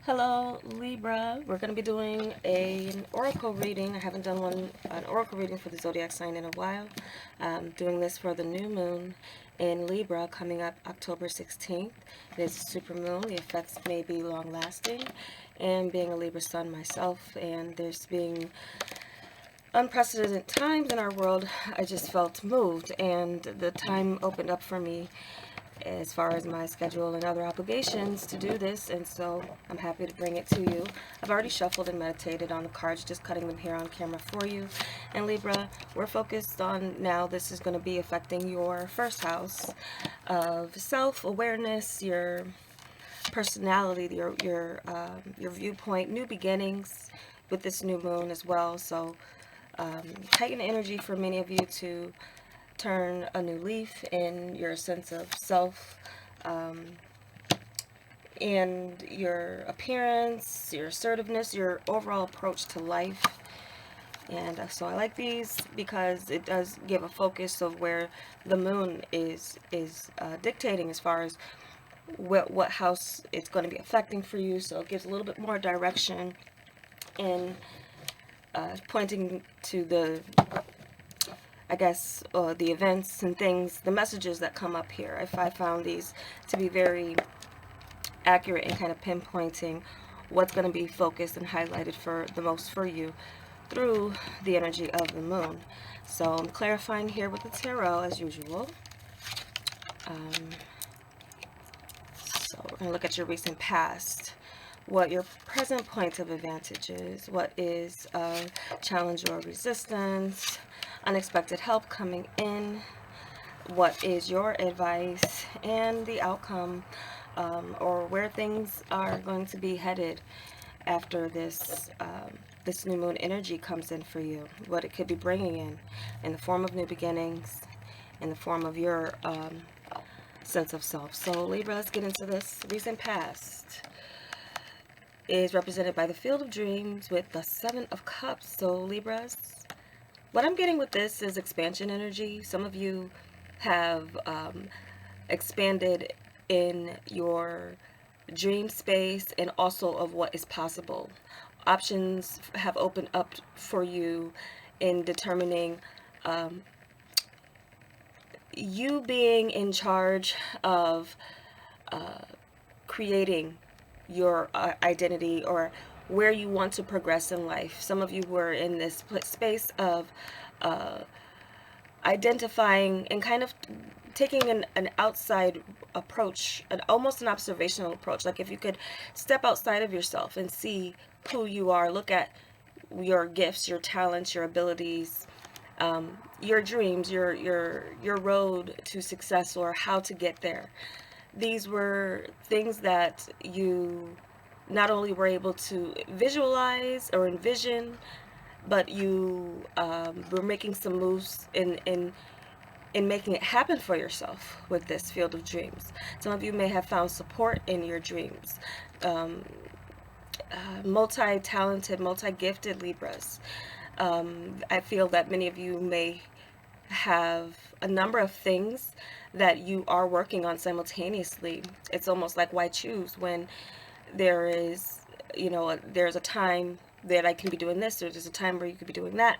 Hello, Libra. We're going to be doing an oracle reading. I haven't done an oracle reading for the zodiac sign in a while. Doing this for the new moon in Libra coming up October 16th. It is a super moon. The effects may be long lasting. And being a Libra sun myself, and there's being unprecedented times in our world, I just felt moved, and the time opened up for me as far as my schedule and other obligations to do this, and so I'm happy to bring it to you. I've already shuffled and meditated on the cards, just cutting them here on camera for you. And Libra, we're focused on now, this is going to be affecting your first house of self-awareness, your personality, your viewpoint, new beginnings with this new moon as well. So heightened energy for many of you to turn a new leaf in your sense of self, and your appearance, your assertiveness, your overall approach to life. And so I like these because it does give a focus of where the moon is dictating as far as what house it's going to be affecting for you. So it gives a little bit more direction in pointing to the, I guess, the events and things, the messages that come up here. I found these to be very accurate in kind of pinpointing what's going to be focused and highlighted for the most for you through the energy of the moon. So I'm clarifying here with the tarot as usual. So we're going to look at your recent past, what your present point of advantage is, what is a challenge or resistance, unexpected help coming in, what is your advice, and the outcome, or where things are going to be headed after this this new moon energy comes in for you, what it could be bringing in the form of new beginnings, in the form of your sense of self. So Libra, let's get into this. Recent past is represented by the Field of Dreams with the Seven of Cups. So Libras, what I'm getting with this is expansion energy. Some of you have expanded in your dream space and also of what is possible. Options have opened up for you in determining you being in charge of creating your identity or where you want to progress in life. Some of you were in this space of identifying and kind of taking an outside approach, almost an observational approach. Like if you could step outside of yourself and see who you are, look at your gifts, your talents, your abilities, your dreams, your road to success, or how to get there. These were things that you not only were able to visualize or envision, but you were making some moves in making it happen for yourself with this Field of Dreams. Some of you may have found support in your dreams. Multi-talented, multi-gifted Libras. I feel that many of you may have a number of things that you are working on simultaneously. It's almost like, why choose when there is, there's a time that I can be doing this, or there's a time where you could be doing that.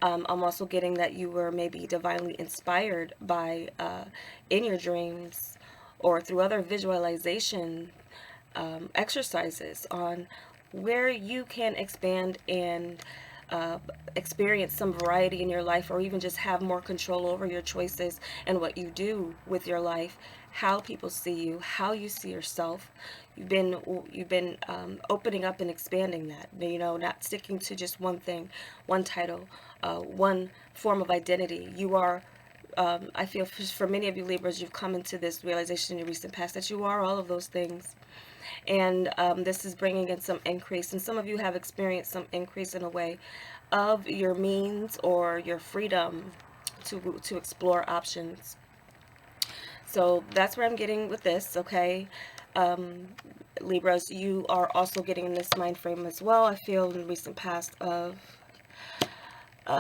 I'm also getting that you were maybe divinely inspired by, in your dreams or through other visualization exercises on where you can expand and experience some variety in your life, or even just have more control over your choices and what you do with your life, how people see you, how you see yourself. You've been opening up and expanding that, not sticking to just one thing, one title, one form of identity. You are, I feel for many of you Libras, you've come into this realization in your recent past that you are all of those things. And this is bringing in some increase, and some of you have experienced some increase in a way of your means or your freedom to explore options. So that's where I'm getting with this, okay? Libras, you are also getting in this mind frame as well, I feel, in the recent past, of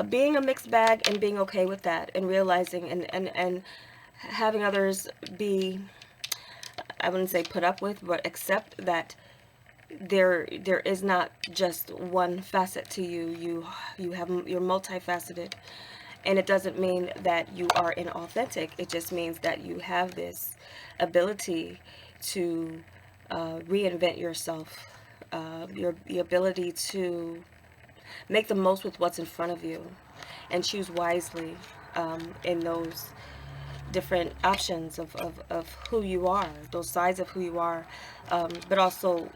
being a mixed bag and being okay with that, and realizing and having others be, I wouldn't say put up with, but accept that there is not just one facet to you. You're multifaceted, and it doesn't mean that you are inauthentic. It just means that you have this ability to reinvent yourself, your ability to make the most with what's in front of you, and choose wisely in those different options of who you are, those sides of who you are, but also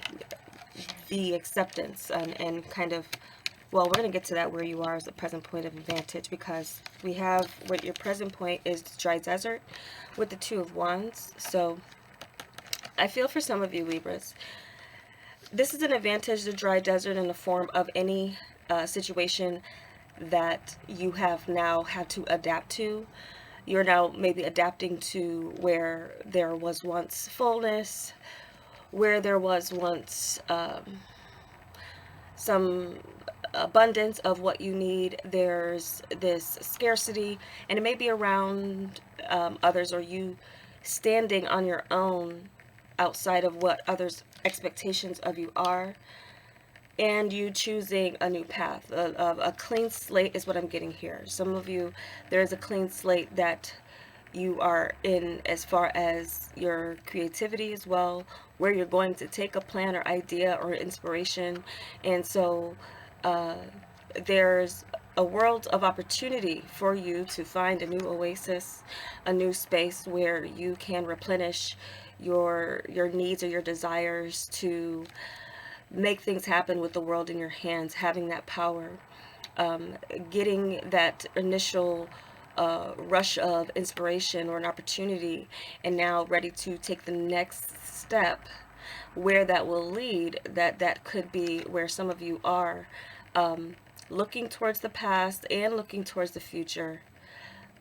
the acceptance and kind of, well, we're going to get to that where you are as a present point of advantage, because we have what your present point is dry desert with the Two of Wands. So I feel for some of you Libras, this is an advantage, the dry desert, in the form of any situation that you have now had to adapt to. You're now maybe adapting to where there was once fullness, where there was once some abundance of what you need. There's this scarcity, and it may be around others, or you standing on your own outside of what others' expectations of you are, and you choosing a new path. A clean slate is what I'm getting here. Some of you, there is a clean slate that you are in as far as your creativity as well, where you're going to take a plan or idea or inspiration. And so there's a world of opportunity for you to find a new oasis, a new space where you can replenish your needs or your desires to make things happen with the world in your hands, having that power, getting that initial rush of inspiration or an opportunity, and now ready to take the next step. Where that will lead, that could be where some of you are, looking towards the past and looking towards the future,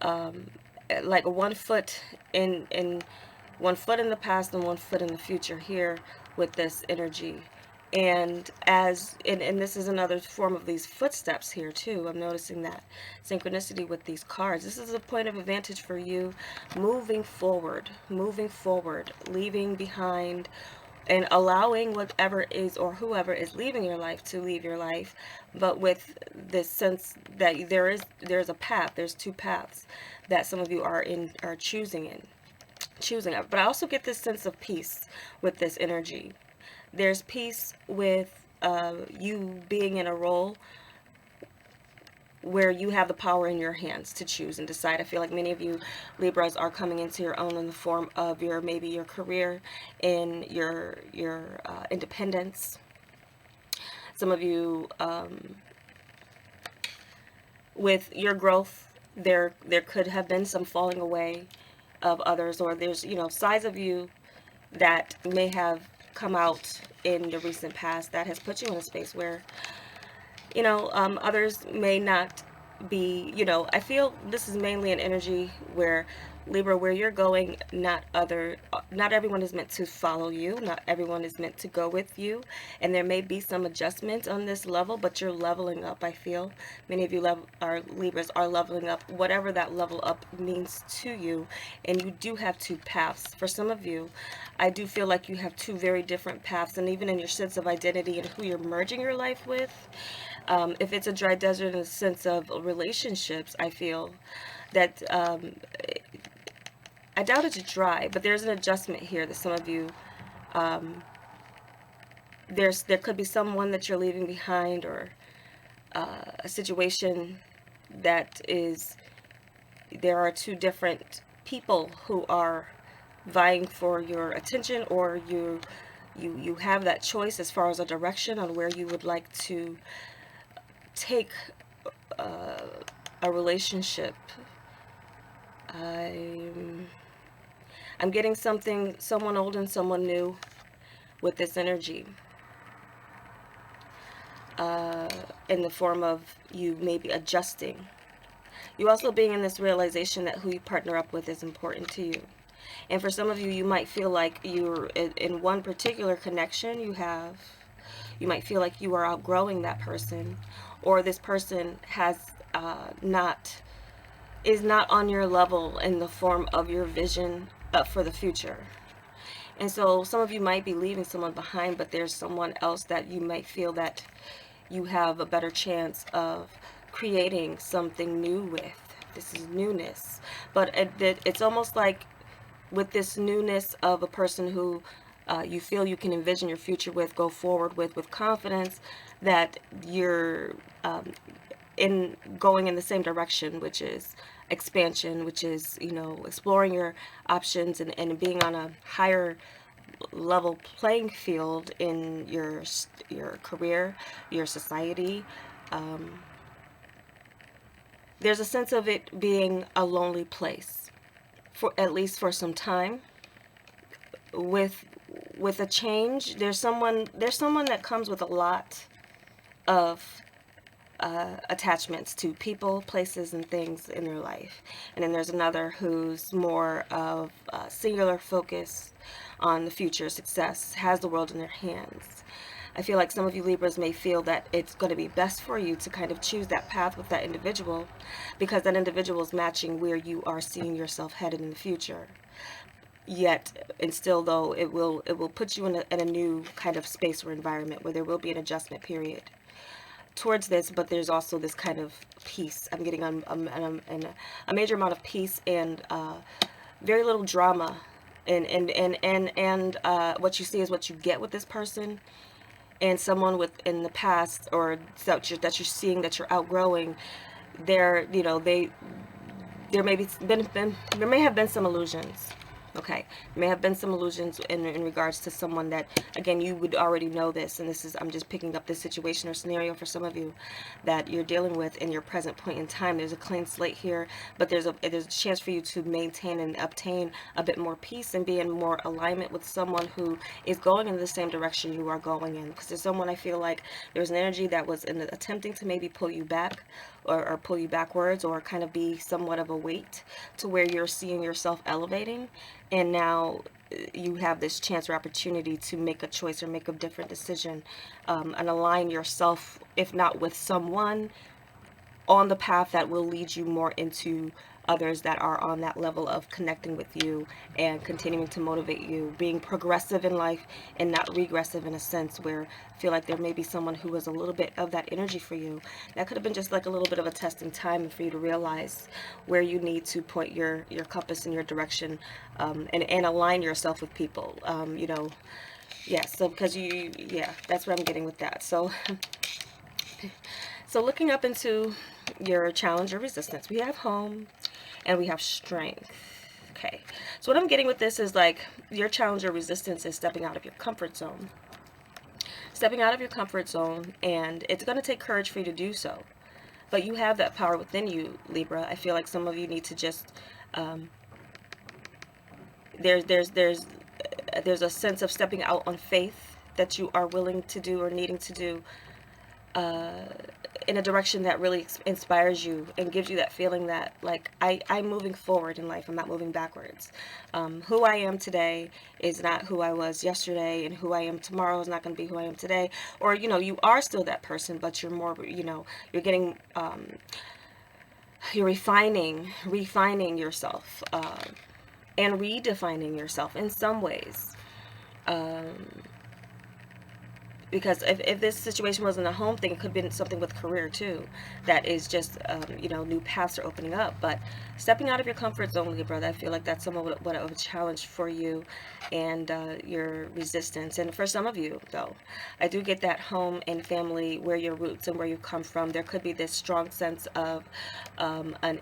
like one foot in one foot in the past and one foot in the future here with this energy. And and this is another form of these footsteps here too. I'm noticing that synchronicity with these cards. This is a point of advantage for you, moving forward, leaving behind and allowing whatever is or whoever is leaving your life to leave your life, but with this sense that there's a path, there's two paths that some of you are choosing. But I also get this sense of peace with this energy. There's peace with you being in a role where you have the power in your hands to choose and decide. I feel like many of you Libras are coming into your own in the form of maybe your career, in your independence. Some of you with your growth, there could have been some falling away of others, or there's sides of you that may have come out in the recent past that has put you in a space where others may not be, I feel this is mainly an energy where Libra, where you're going, not everyone is meant to follow you, not everyone is meant to go with you, and there may be some adjustment on this level, but you're leveling up. I feel many of you Libras are leveling up, whatever that level up means to you, and you do have two paths. For some of you, I do feel like you have two very different paths, and even in your sense of identity and who you're merging your life with. If it's a dry desert in the sense of relationships, I feel that I doubt it's dry, but there's an adjustment here that some of you, there could be someone that you're leaving behind, or a situation that there are two different people who are vying for your attention, or you have that choice as far as a direction on where you would like to take a relationship. I'm getting someone old and someone new with this energy, in the form of you maybe adjusting. You also being in this realization that who you partner up with is important to you. And for some of you, you might feel like you're in one particular connection you might feel like you are outgrowing that person, or this person is not on your level in the form of your vision for the future. And so some of you might be leaving someone behind, but there's someone else that you might feel that you have a better chance of creating something new with. This is newness. But it's almost like with this newness of a person who you feel you can envision your future with, go forward with confidence, that you're in going in the same direction, which is expansion, which is, you know, exploring your options and being on a higher level playing field in your career, your society. Um, there's a sense of it being a lonely place for at least for some time. With a change, there's someone that comes with a lot of attachments to people, places, and things in their life. And then there's another who's more of a singular focus on the future success, has the world in their hands. I feel like some of you Libras may feel that it's going to be best for you to kind of choose that path with that individual, because that individual is matching where you are seeing yourself headed in the future. Yet and still, though, it will put you in a new kind of space or environment where there will be an adjustment period towards this. But there's also this kind of peace. I'm getting a major amount of peace and very little drama, and what you see is what you get with this person. And someone with in the past, or that you're seeing, that you're outgrowing, they're, you know, there may there may have been some illusions. Okay, there may have been some illusions in regards to someone that, again, you would already know this, and this is, I'm just picking up this situation or scenario for some of you that you're dealing with in your present point in time. There's a clean slate here, but there's a chance for you to maintain and obtain a bit more peace and be in more alignment with someone who is going in the same direction you are going in. Because there's someone, I feel like there's an energy that was attempting to maybe pull you back, or pull you backwards, or kind of be somewhat of a weight to where you're seeing yourself elevating. And now you have this chance or opportunity to make a choice or make a different decision, and align yourself, if not with someone, on the path that will lead you more into others that are on that level of connecting with you and continuing to motivate you, being progressive in life and not regressive, in a sense where I feel like there may be someone who has a little bit of that energy for you. That could have been just like a little bit of a testing time for you to realize where you need to point your compass in your direction, and align yourself with people. You know, yeah, so because yeah, that's what I'm getting with that. So so looking up into your challenge or resistance, we have home and we have strength. Okay, so what I'm getting with this is like your challenge or resistance is stepping out of your comfort zone. Stepping out of your comfort zone, and it's going to take courage for you to do so. But you have that power within you, Libra. I feel like some of you need to just there's there's there's there's a sense of stepping out on faith that you are willing to do or needing to do, in a direction that really inspires you and gives you that feeling that, like, I'm moving forward in life. I'm not moving backwards. Who I am today is not who I was yesterday, and who I am tomorrow is not going to be who I am today. Or, you know, you are still that person, but you're more, you know, you're getting, you're refining yourself, and redefining yourself in some ways. Because if this situation wasn't a home thing, it could have been something with career too. That is just, you know, new paths are opening up. But stepping out of your comfort zone, Libra, I feel like that's somewhat what of a challenge for you, and your resistance. And for some of you, though, I do get that home and family, where your roots and where you come from. There could be this strong sense of an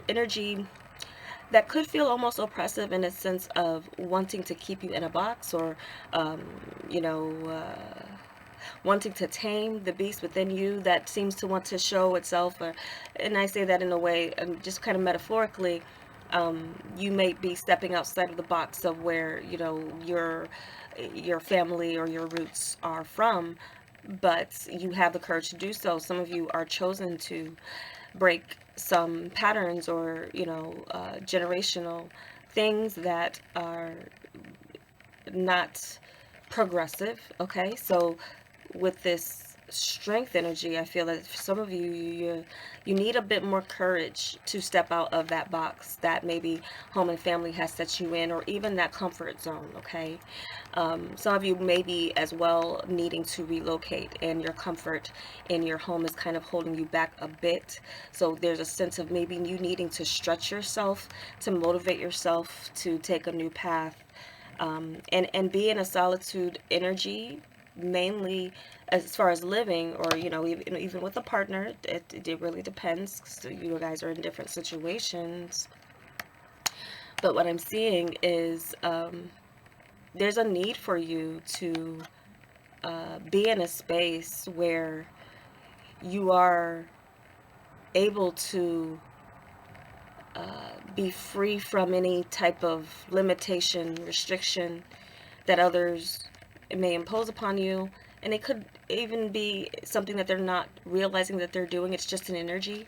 energy that could feel almost oppressive, in a sense of wanting to keep you in a box, or you know, wanting to tame the beast within you that seems to want to show itself. Or, and I say that in a way, just kind of metaphorically, you may be stepping outside of the box of where, you know, your family or your roots are from, but you have the courage to do so. Some of you are chosen to break some patterns, or, you know, generational things that are not progressive. Okay, so with this strength energy, I feel that for some of you, you need a bit more courage to step out of that box that maybe home and family has set you in, or even that comfort zone, okay? Some of you may be as well needing to relocate, and your comfort in your home is kind of holding you back a bit. So there's a sense of maybe you needing to stretch yourself, to motivate yourself to take a new path, and be in a solitude energy, mainly as far as living, or even with a partner. It really depends. So you guys are in different situations, but what I'm seeing is there's a need for you to be in a space where you are able to be free from any type of limitation, restriction that others may impose upon you. And it could even be something that they're not realizing that they're doing. It's just an energy,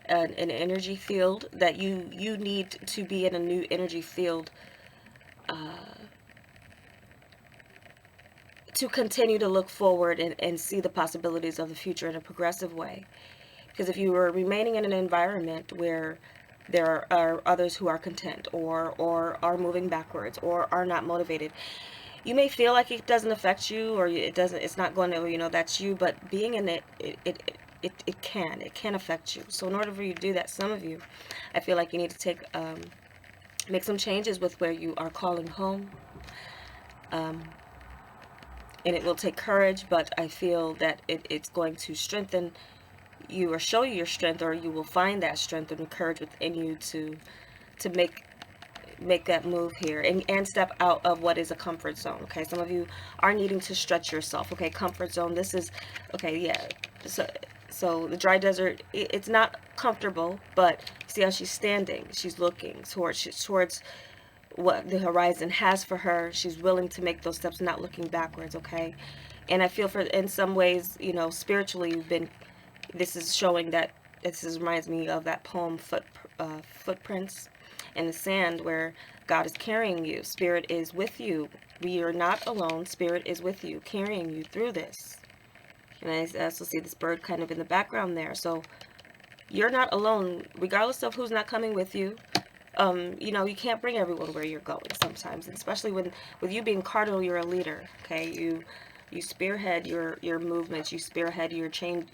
an energy field that you need to be in a new energy field to continue to look forward and see the possibilities of the future in a progressive way. Because if you are remaining in an environment where there are others who are content, or are moving backwards, or are not motivated, you may feel like it doesn't affect you, or it's not going to, that's you. But being in it can affect you. So in order for you to do that, some of you, I feel like you need to make some changes with where you are calling home. And it will take courage, but I feel that it's going to strengthen you, or show you your strength, or you will find that strength and courage within you to make that move here, and step out of what is a comfort zone. Okay, some of you are needing to stretch yourself. Okay, comfort zone, this is okay. Yeah, so the dry desert, it's not comfortable, but see how she's standing, she's looking towards what the horizon has for her. She's willing to make those steps, not looking backwards. Okay, and I feel, for in some ways, spiritually, you've been, this is showing that reminds me of that poem, Footprints in the Sand, where God is carrying you. Spirit is with you. We are not alone. Spirit is with you, carrying you through this. And I also see this bird kind of in the background there. So you're not alone, regardless of who's not coming with you. You can't bring everyone where you're going sometimes, and especially with you being cardinal, you're a leader. Okay, you spearhead your movements, you spearhead your change,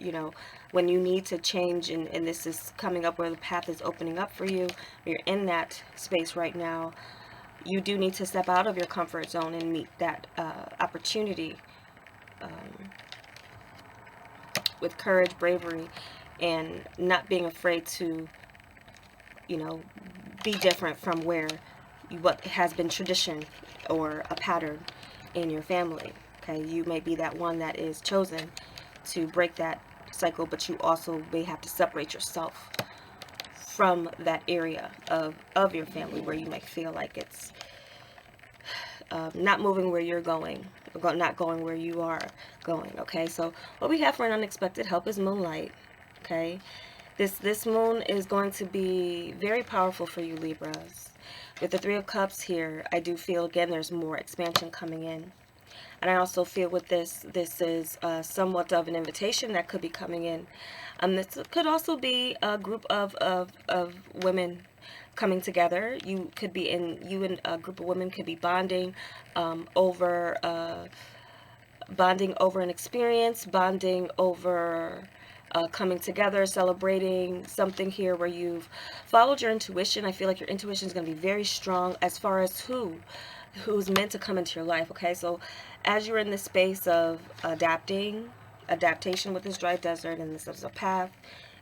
when you need to change, and this is coming up where the path is opening up for you. You're in that space right now. You do need to step out of your comfort zone and meet that opportunity with courage, bravery, and not being afraid to be different from what has been tradition or a pattern in your family. Okay, you may be that one that is chosen to break that cycle, but you also may have to separate yourself from that area of your family where you might feel like it's not moving where you're going, or not going where you are going. Okay, so what we have for an unexpected help is moonlight. Okay, this moon is going to be very powerful for you, Libras. With the Three of Cups here, I do feel, again, there's more expansion coming in. And I also feel with this is somewhat of an invitation that could be coming in. This could also be a group of women coming together. You and a group of women could be bonding over an experience, bonding over coming together, celebrating something here where you've followed your intuition. I feel like your intuition is going to be very strong as far as who's meant to come into your life. Okay, so as you're in this space of adaptation with this dry desert, and this is a path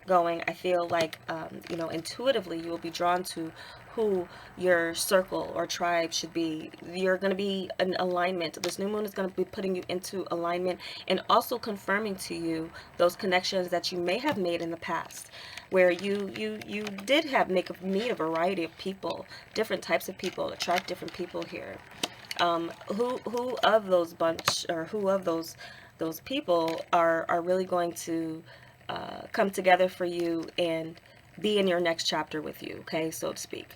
going, I feel like intuitively you will be drawn to who your circle or tribe should be. You're going to be in alignment. This new moon is going to be putting you into alignment, and also confirming to you those connections that you may have made in the past, where you did meet a variety of people, different types of people, attract different people here. Who of those bunch, or who of those people are really going to come together for you and be in your next chapter with you, okay, so to speak.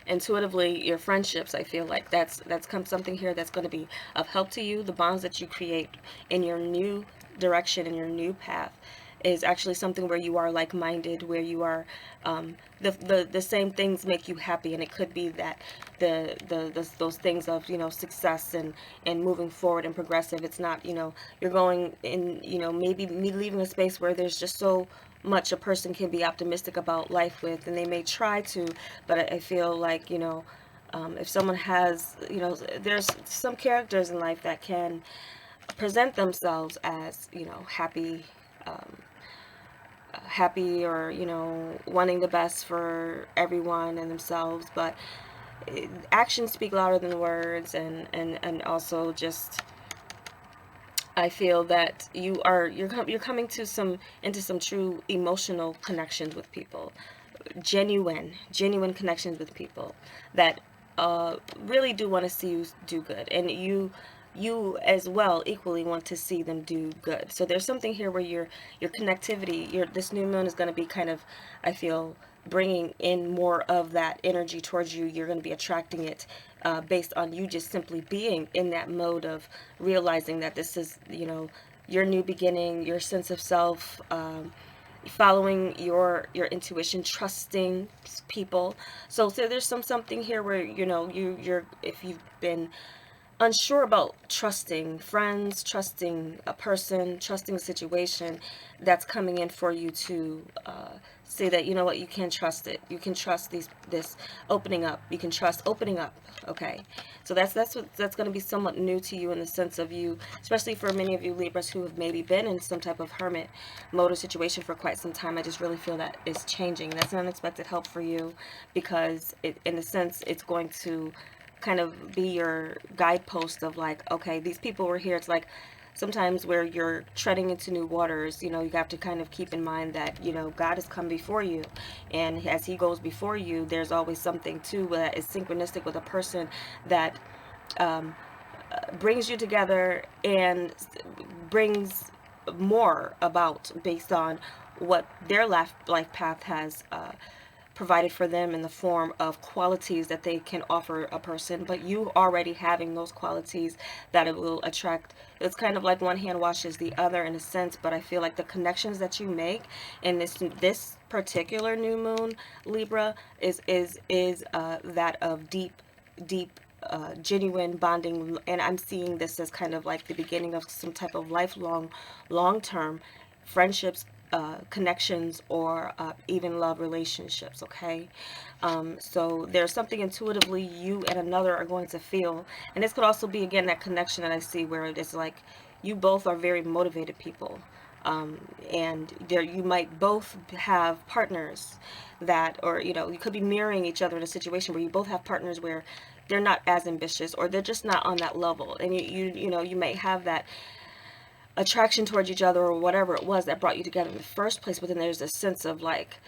Intuitively, your friendships, I feel like that's something here that's going to be of help to you. The bonds that you create in your new direction in your new path is actually something where you are like-minded, where you are the same things make you happy, and it could be that those things of, you know, success and moving forward and progressive. It's not, you know, you're going in, you know, maybe me leaving a space where there's just so much a person can be optimistic about life with, and they may try to, but I feel like, you know, if someone has, you know, there's some characters in life that can present themselves as, you know, um, happy, or, you know, wanting the best for everyone and themselves, but actions speak louder than words, and also just, I feel that you're coming to into some true emotional connections with people, genuine connections with people that really do want to see you do good, and you as well equally want to see them do good. So there's something here where your connectivity, your this new moon is going to be kind of, I feel, bringing in more of that energy towards you. You're going to be attracting it based on you just simply being in that mode of realizing that this is, you know, your new beginning, your sense of self, following your intuition, trusting people. So there's something here where, you know, you're, if you've been unsure about trusting friends, trusting a person, trusting a situation, that's coming in for you to say that, you know what, you can trust it. You can trust this opening up. You can trust opening up. Okay, so that's going to be somewhat new to you, in the sense of you, especially for many of you Libras who have maybe been in some type of hermit mode or situation for quite some time. I just really feel that it's changing. That's an unexpected help for you, because in a sense, it's going to kind of be your guidepost of like, okay, these people were here. It's like sometimes where you're treading into new waters, you know, you have to kind of keep in mind that, you know, God has come before you, and as he goes before you, there's always something too that is synchronistic with a person that um, brings you together and brings more about based on what their life path has provided for them in the form of qualities that they can offer a person, but you already having those qualities that it will attract. It's kind of like one hand washes the other in a sense, but I feel like the connections that you make in this particular new moon, Libra, is that of deep genuine bonding, and I'm seeing this as kind of like the beginning of some type of lifelong, long-term friendships, connections, or even love relationships. Okay, so there's something intuitively you and another are going to feel, and this could also be again that connection that I see where it's like you both are very motivated people. And there you might both have partners that, or you know, you could be mirroring each other in a situation where you both have partners where they're not as ambitious, or they're just not on that level, and you know, you might have that attraction towards each other, or whatever it was that brought you together in the first place, but then there's a sense of like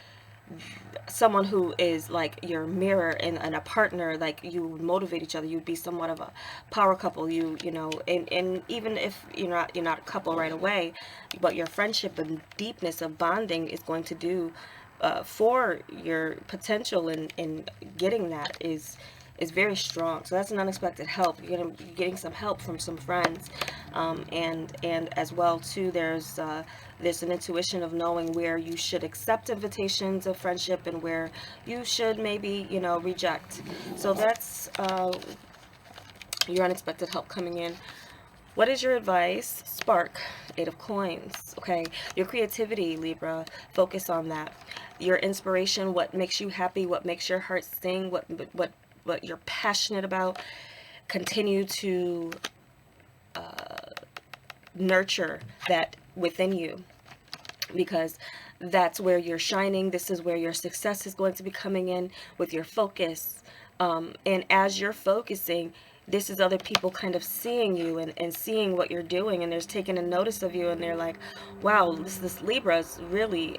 someone who is like your mirror, and a partner, like you would motivate each other. You'd be somewhat of a power couple, you know, and even if you're not a couple right away, but your friendship and deepness of bonding is going to do for your potential in getting that is very strong. So that's an unexpected help. You're getting some help from some friends, and as well too, there's an intuition of knowing where you should accept invitations of friendship and where you should maybe, you know, reject. So that's your unexpected help coming in. What is your advice? Spark, 8 of Coins. Okay, your creativity, Libra, focus on that. Your inspiration, what makes you happy, what makes your heart sing, what you're passionate about. Continue to nurture that within you, because that's where you're shining. This is where your success is going to be coming in with your focus. And as you're focusing, this is other people kind of seeing you and seeing what you're doing, and there's taking a notice of you, and they're like, wow, this Libra's really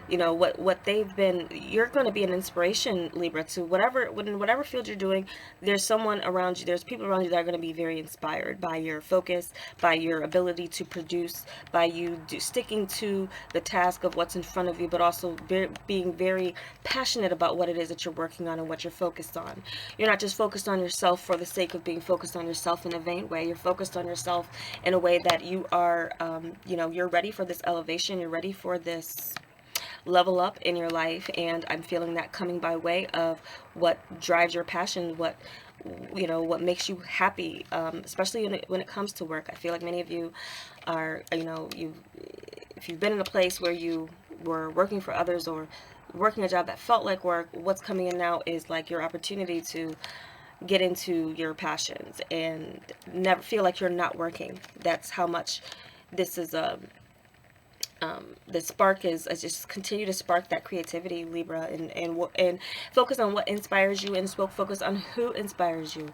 you know, what they've been. You're going to be an inspiration, Libra, to whatever field you're doing. There's someone around you, there's people around you that are going to be very inspired by your focus, by your ability to produce, by you sticking to the task of what's in front of you, but also being very passionate about what it is that you're working on and what you're focused on. You're not just focused on yourself for the sake of being focused on yourself in a vain way. You're focused on yourself in a way that you are, you know, you're ready for this elevation, you're ready for this level up in your life. And I'm feeling that coming by way of what drives your passion, what, you know, what makes you happy, especially when it comes to work. I feel like many of you are, you know, if you've been in a place where you were working for others or working a job that felt like work, what's coming in now is like your opportunity to get into your passions and never feel like you're not working. That's how much this is the spark is just continue to spark that creativity, Libra, and focus on what inspires you, and focus on who inspires you.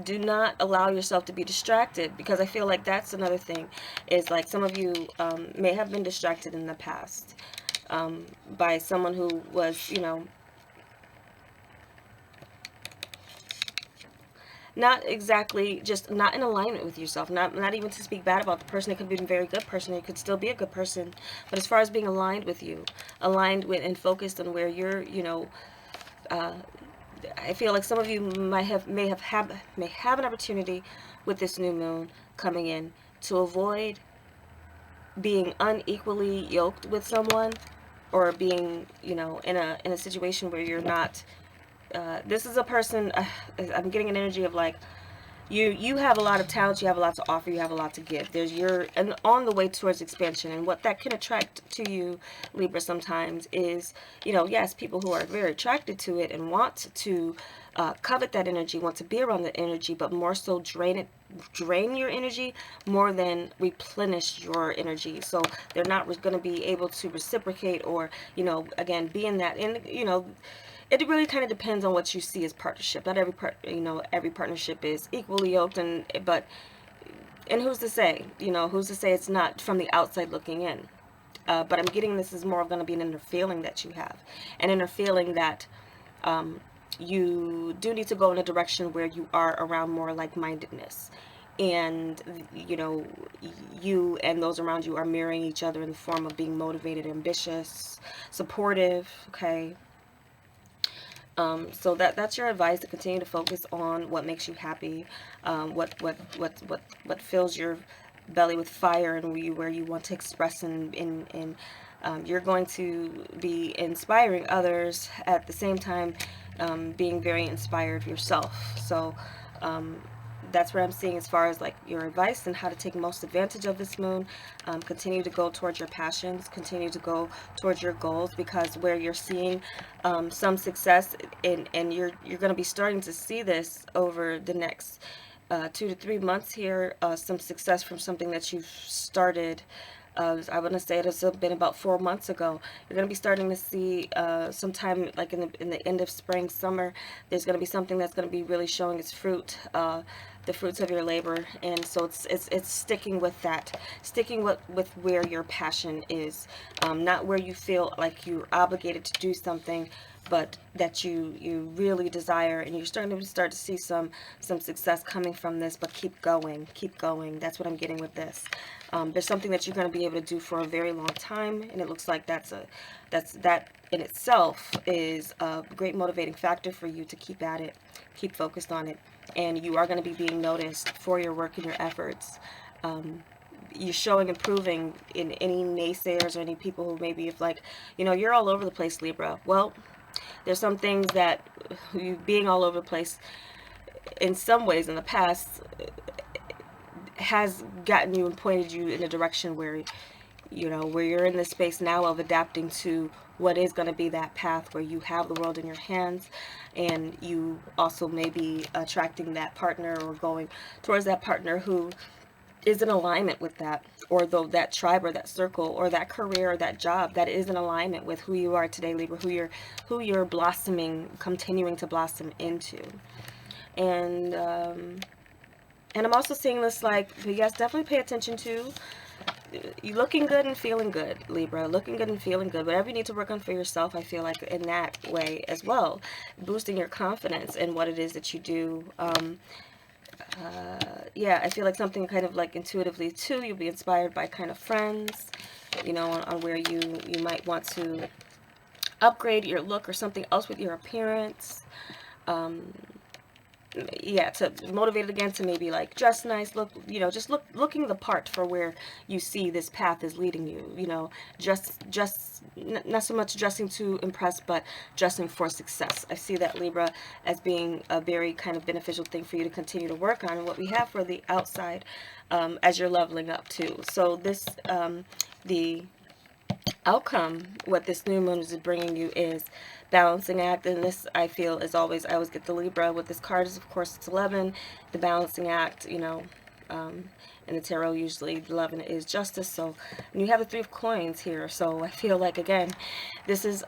Do not allow yourself to be distracted, because I feel like that's another thing, is like some of you may have been distracted in the past by someone who was, you know, not exactly, just not in alignment with yourself. Not even to speak bad about the person. It could be a very good person. It could still be a good person. But as far as being aligned with you, aligned with and focused on where you're, you know, I feel like some of you may have an opportunity with this new moon coming in to avoid being unequally yoked with someone, or being, you know, in a situation where you're not. This is a person. I'm getting an energy of like, you have a lot of talent, you have a lot to offer, you have a lot to give. You're on the way towards expansion, and what that can attract to you, Libra, sometimes is, you know, yes, people who are very attracted to it and want to covet that energy, want to be around that energy, but more so drain your energy more than replenish your energy. So they're not going to be able to reciprocate, or, you know, again, be in that, and, you know, it really kind of depends on what you see as partnership. Not every partnership is equally yoked, and who's to say, you know, who's to say it's not from the outside looking in. But I'm getting this is more going to be an inner feeling that you have, an inner feeling that you do need to go in a direction where you are around more like-mindedness, and, you know, you and those around you are mirroring each other in the form of being motivated, ambitious, supportive. Okay. So that's your advice, to continue to focus on what makes you happy, what fills your belly with fire, and where you want to express, and you're going to be inspiring others at the same time, being very inspired yourself. So that's what I'm seeing as far as like your advice and how to take most advantage of this moon. Continue to go towards your passions, continue to go towards your goals, because where you're seeing some success, and you're going to be starting to see this over the next 2 to 3 months here, some success from something that you've started. I want to say it has been about 4 months ago. You're going to be starting to see sometime like in the end of spring, summer. There's going to be something that's going to be really showing its fruit, the fruits of your labor. And so it's sticking with that, sticking with where your passion is, not where you feel like you're obligated to do something, but that you really desire, and you're starting to see some success coming from this. But keep going, keep going. That's what I'm getting with this. There's something that you're going to be able to do for a very long time, and it looks like that in itself is a great motivating factor for you to keep at it, keep focused on it, and you are going to be being noticed for your work and your efforts. You're showing improving in any naysayers or any people who maybe, if like, you know, you're all over the place, Libra. Well, there's some things that you being all over the place in some ways in the past has gotten you and pointed you in a direction where, you know, where you're in this space now of adapting to what is going to be that path where you have the world in your hands, and you also may be attracting that partner or going towards that partner who is in alignment with that, or though that tribe or that circle or that career or that job that is in alignment with who you are today, Libra, who you're blossoming, continuing to blossom into. And I'm also seeing this like, yes, definitely pay attention to you looking good and feeling good, Libra. Looking good and feeling good. Whatever you need to work on for yourself, I feel like in that way as well. Boosting your confidence in what it is that you do. Yeah, I feel like something kind of like intuitively too. You'll be inspired by kind of friends, you know, on where you might want to upgrade your look or something else with your appearance. Yeah, to motivate it again to maybe like dress nice, look, you know, just looking the part for where you see this path is leading you, you know, just not so much dressing to impress, but dressing for success. I see that, Libra, as being a very kind of beneficial thing for you to continue to work on. And what we have for the outside, as you're leveling up too. So this, the outcome, what this new moon is bringing you is balancing act. And this, I feel, is always, I always get the Libra with this card is, of course, it's 11, the balancing act, you know. In the tarot, usually 11 is justice. So, and you have the 3 of coins here. So I feel like, again, this is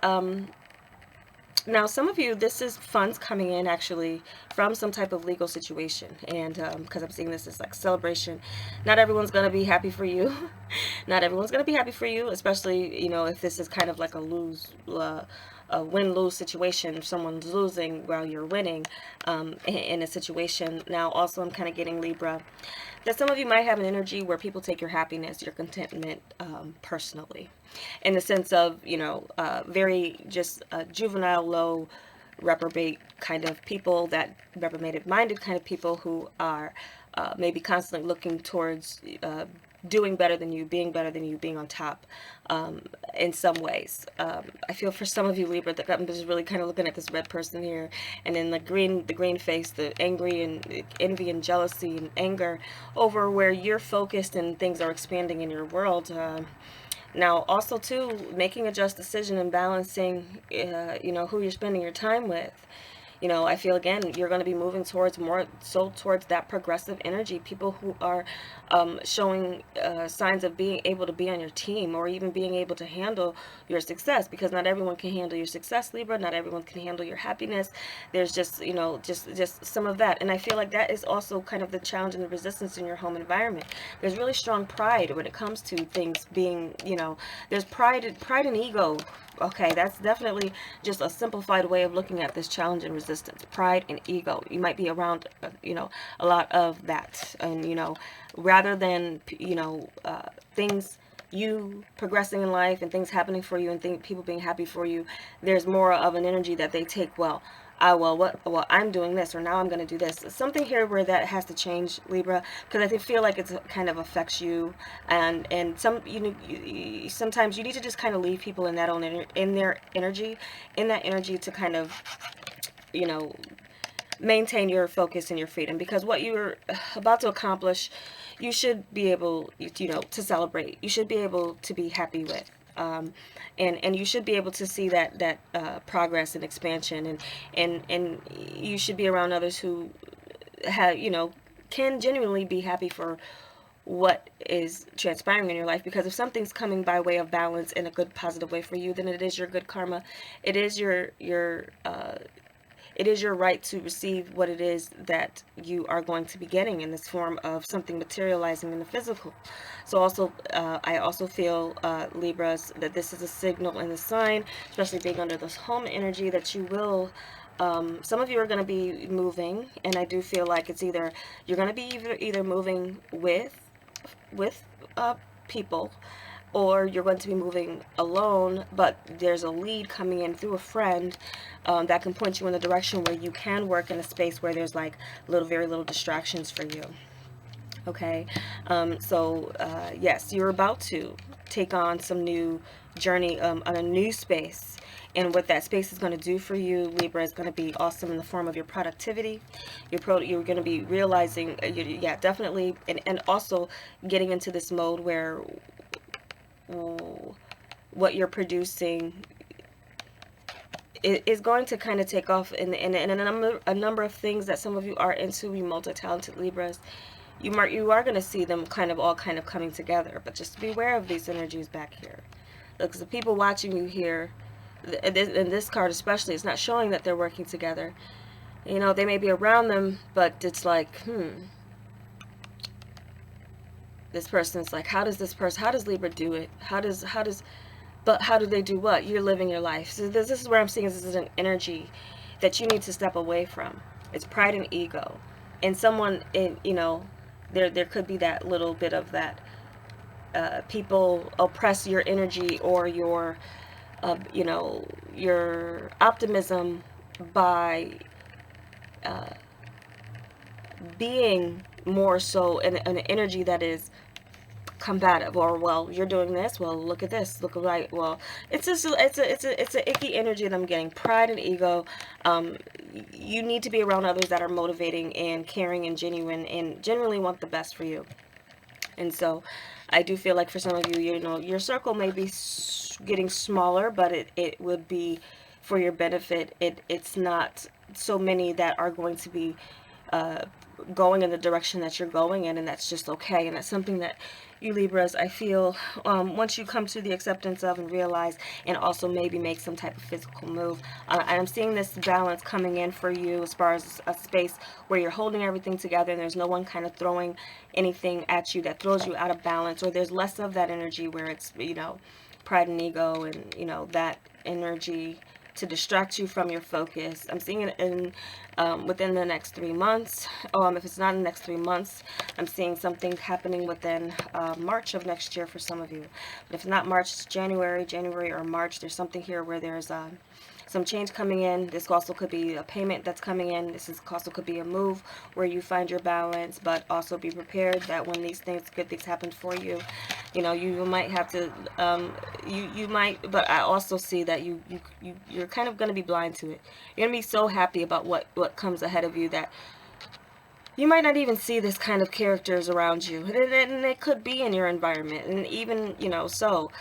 now, some of you, this is funds coming in actually from some type of legal situation. And because I'm seeing this as like celebration. Not everyone's going to be happy for you. Not everyone's going to be happy for you, especially, you know, if this is kind of like a win-lose situation. If someone's losing while you're winning in a situation. Now, also, I'm kind of getting, Libra, that some of you might have an energy where people take your happiness, your contentment personally. In the sense of, you know, very just juvenile, low, reprobate kind of people, that reprobate-minded kind of people who are maybe constantly looking towards doing better than you, being better than you, being on top in some ways. I feel for some of you, Libra, that I'm just really kind of looking at this red person here, and then the green face, the angry and envy and jealousy and anger over where you're focused and things are expanding in your world. Now, also, too, making a just decision and balancing, you know, who you're spending your time with. You know, I feel, again, you're going to be moving towards more so towards that progressive energy. People who are showing signs of being able to be on your team, or even being able to handle your success, because not everyone can handle your success, Libra. Not everyone can handle your happiness. There's just, you know, just some of that. And I feel like that is also kind of the challenge and the resistance in your home environment. There's really strong pride when it comes to things being, you know, there's pride and ego. Okay, that's definitely just a simplified way of looking at this challenge and resistance. Pride and ego. You might be around, you know, a lot of that. And, you know, rather than, you know, things, you progressing in life and things happening for you and people being happy for you, there's more of an energy that they take, well, I'm doing this, or now I'm going to do this. Something here where that has to change, Libra, because I feel like it kind of affects you, and some, you know, sometimes you need to just kind of leave people in that in their energy, in that energy, to kind of, you know, maintain your focus and your freedom, because what you're about to accomplish, you should be able, you know, to celebrate. You should be able to be happy with. And you should be able to see that progress and expansion, and you should be around others who have, you know, can genuinely be happy for what is transpiring in your life. Because if something's coming by way of balance in a good, positive way for you, then it is your good karma. It is it is your right to receive what it is that you are going to be getting in this form of something materializing in the physical. So also, I also feel, Libras, that this is a signal in the sign, especially being under this home energy, that you will, some of you are going to be moving, and I do feel like it's either, you're going to be either moving with people, or you're going to be moving alone, but there's a lead coming in through a friend that can point you in a direction where you can work in a space where there's like very little distractions for you. Okay, so yes, you're about to take on some new journey on a new space. And what that space is going to do for you, Libra, is going to be awesome in the form of your productivity. You're going to be realizing, yeah, definitely, and also getting into this mode where what you're producing is going to kind of take off in a number of things that some of you are into, you multi-talented Libras. You are going to see them all coming together, but just beware of these energies back here. Because the people watching you here, in this card especially, it's not showing that they're working together. You know, they may be around them, but it's like, This person's like, how does Libra do it? But how do they do what? You're living your life. So this is where I'm seeing this is an energy that you need to step away from. It's pride and ego. And someone, there could be that little bit of that, people oppress your energy or your optimism by being more so in an energy that is combative, or, well, you're doing this, well, look at this, look right, well, it's just it's a icky energy that I'm getting. Pride and ego. You need to be around others that are motivating and caring and genuine and genuinely want the best for you. And so I do feel like for some of you, your circle may be getting smaller, but it would be for your benefit. It's not so many that are going to be going in the direction that you're going in, and that's just okay. And that's something that you Libras, I feel, once you come to the acceptance of and realize, and also maybe make some type of physical move. I'm seeing this balance coming in for you as far as a space where you're holding everything together and there's no one kind of throwing anything at you that throws you out of balance, or there's less of that energy where it's, pride and ego and, that energy to distract you from your focus. I'm seeing it in within the next 3 months. If it's not in the next 3 months, I'm seeing something happening within March of next year for some of you. But if not March, it's January or March. There's something here where there's some change coming in. This also could be a payment that's coming in. Also could be a move where you find your balance, but also be prepared that when good things happen for you, you might have to, you might, but I also see that you're kind of going to be blind to it. You're going to be so happy about what comes ahead of you that you might not even see this kind of characters around you. And it could be in your environment. And even, so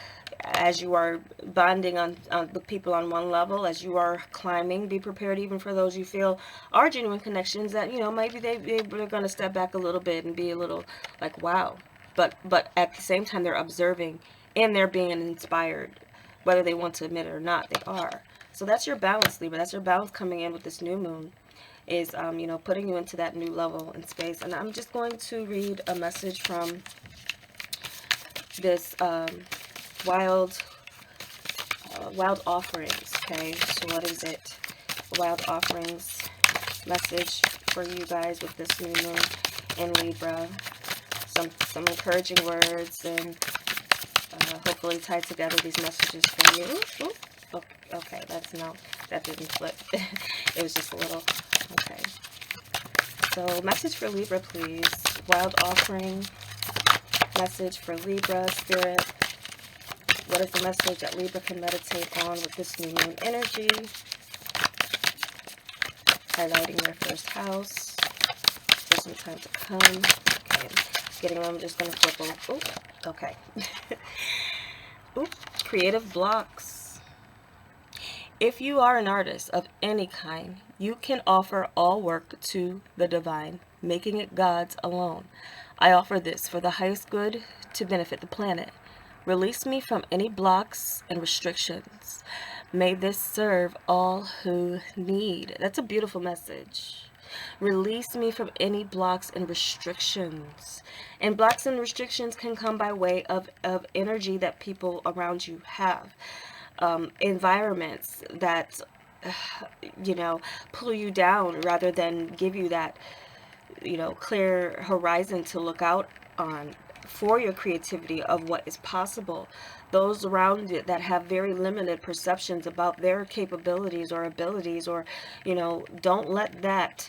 as you are bonding on with people on one level, as you are climbing, be prepared even for those you feel are genuine connections that, maybe they're going to step back a little bit and be a little like, wow. But at the same time, they're observing and they're being inspired, whether they want to admit it or not, they are. So that's your balance, Libra. That's your balance coming in with this new moon, is, putting you into that new level in space. And I'm just going to read a message from this wild offerings. Okay, so what is it? Wild offerings message for you guys with this new moon in Libra. Some encouraging words, and hopefully tie together these messages for you. Ooh, okay, that didn't flip. It was just a little. Okay. So, message for Libra, please. Wild offering message for Libra, Spirit. What is the message that Libra can meditate on with this new moon energy? Highlighting their first house for some time to come. Okay. I'm just going to flip over. Oh, okay. Oop, creative blocks. If you are an artist of any kind, you can offer all work to the divine, making it God's alone. I offer this for the highest good to benefit the planet. Release me from any blocks and restrictions. May this serve all who need. That's a beautiful message. Release me from any blocks and restrictions. And blocks and restrictions can come by way of energy that people around you have. Environments that, pull you down rather than give you that, clear horizon to look out on for your creativity of what is possible. Those around you that have very limited perceptions about their capabilities or abilities, or, don't let that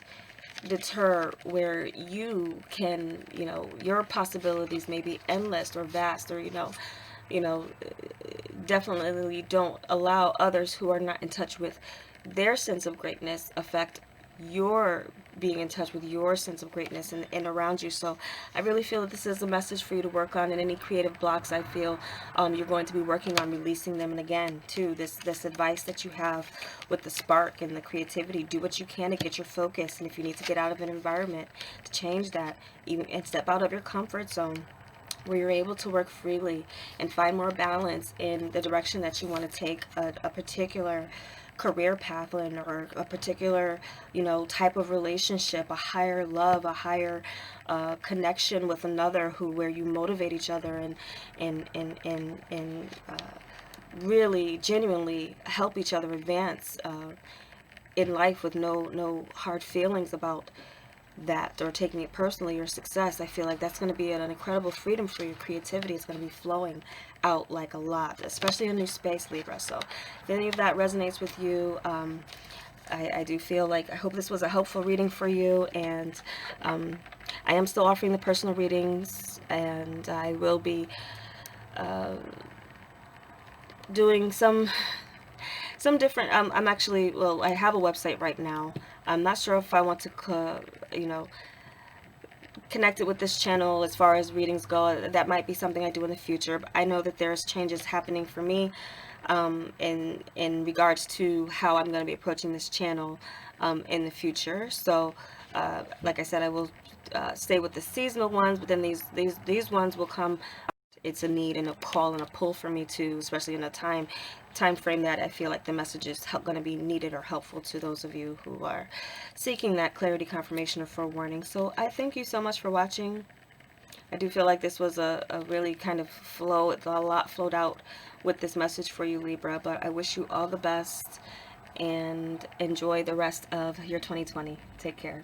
deter where you can, your possibilities may be endless or vast, or, definitely don't allow others who are not in touch with their sense of greatness affect your being in touch with your sense of greatness and around you. So I really feel that this is a message for you to work on, and any creative blocks I feel you're going to be working on releasing them. And again, too, this advice that you have with the spark and the creativity, do what you can to get your focus. And if you need to get out of an environment to change that, even and step out of your comfort zone, where you're able to work freely and find more balance in the direction that you want to take a particular career path in, or a particular, you know, type of relationship, a higher love, a higher connection with another, who where you motivate each other and really genuinely help each other advance in life, with no hard feelings about that or taking it personally, your success. I feel like that's going to be an incredible freedom for your creativity. It's going to be flowing out like a lot, especially in a new space, Libra. So if any of that resonates with you, I do feel like, I hope this was a helpful reading for you. And I am still offering the personal readings, and I will be doing some different, I'm actually, well, I have a website right now. I'm not sure if I want to you know, connect it with this channel as far as readings go. That might be something I do in the future, but I know that there's changes happening for me in regards to how I'm going to be approaching this channel in the future. So like I said, I will stay with the seasonal ones, but then these ones will come. It's a need and a call and a pull for me too, especially in a time frame that I feel like the message is going to be needed or helpful to those of you who are seeking that clarity, confirmation, or forewarning. So I thank you so much for watching. I do feel like this was a really kind of flow, a lot flowed out with this message for you, Libra, but I wish you all the best and enjoy the rest of your 2020. Take care.